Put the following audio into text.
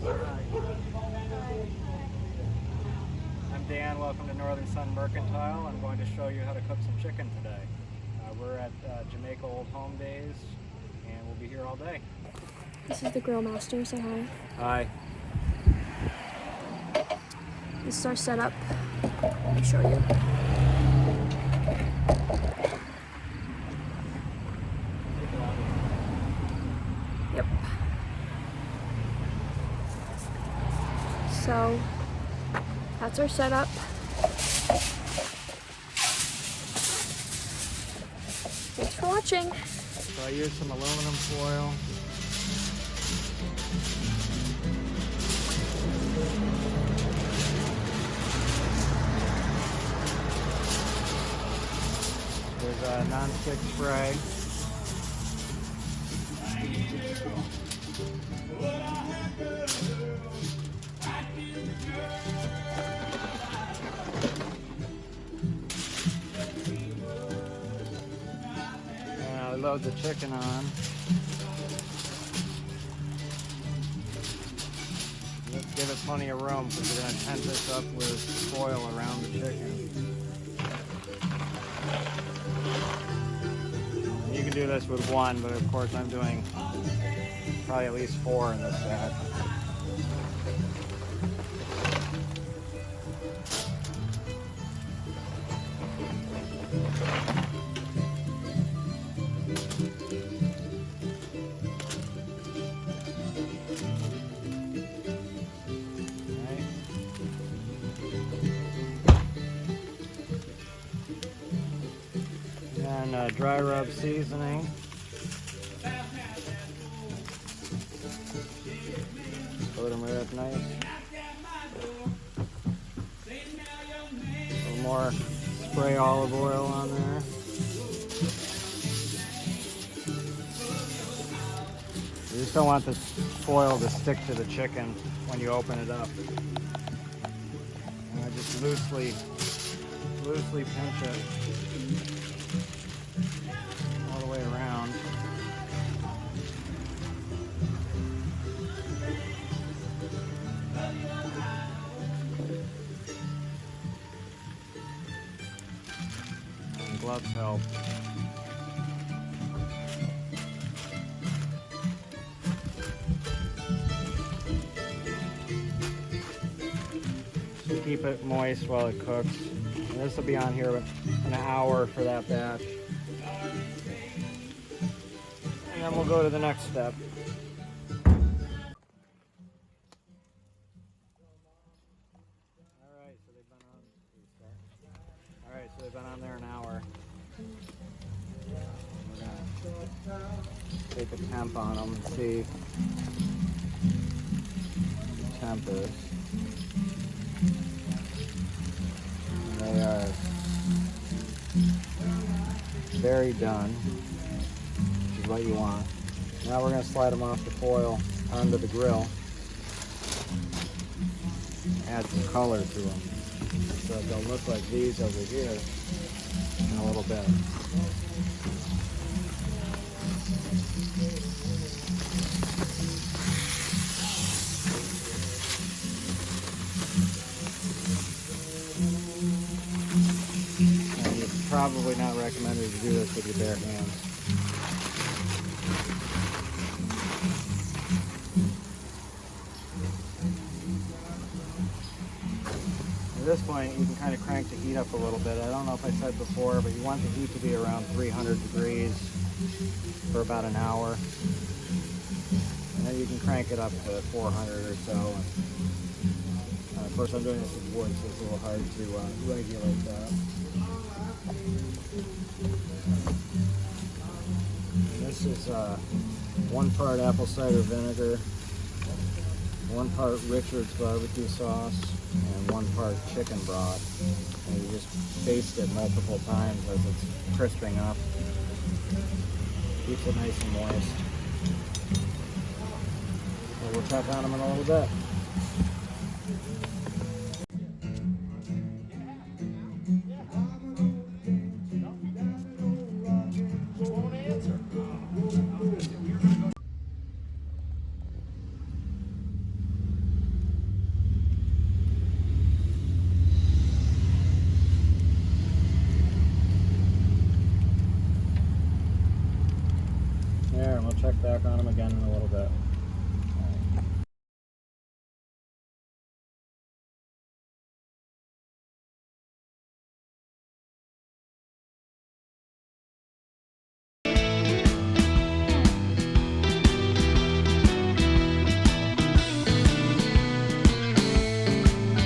I'm Dan, welcome to Northern Sun Mercantile. I'm going to show you how to cook some chicken today. We're at Jamaica Old Home Days, and we'll be here all day. This is the grill master, say hi. Hi. This is our setup. Let me show you. Yep. So, that's our setup. Thanks for watching. So I used some aluminum foil. There's a non-stick spray. And I load the chicken on. Let's give it plenty of room because we're going to tent this up with foil around the chicken. You can do this with one, but of course I'm doing probably at least 4 in this batch. And dry rub seasoning. Coat them right up nice. A little more spray olive oil on there. You just don't want the foil to stick to the chicken when you open it up. And I just loosely pinch it all the way around. And gloves help. So keep it moist while it cooks. And this will be on here in an hour for that batch. And then we'll go to the next step. Alright, so they've been on there an hour. We're gonna take a temp on them and see what the temp is. And they are very done, which is what you want. Now we're going to slide them off the foil onto the grill. Add some color to them so they'll look like these over here in a little bit. And it's probably not recommended to do this with your bare hands. At this point, you can kind of crank the heat up a little bit. I don't know if I said before, but you want the heat to be around 300 degrees for about an hour. And then you can crank it up to 400 or so. And, of course, I'm doing this with wood, so it's a little hard to regulate that. This is 1 part apple cider vinegar, 1 part Richard's barbecue sauce, and 1 part chicken broth. And you just baste it multiple times as it's crisping up. Keeps it nice and moist. So we'll check on them in a little bit. back on them again in a little bit.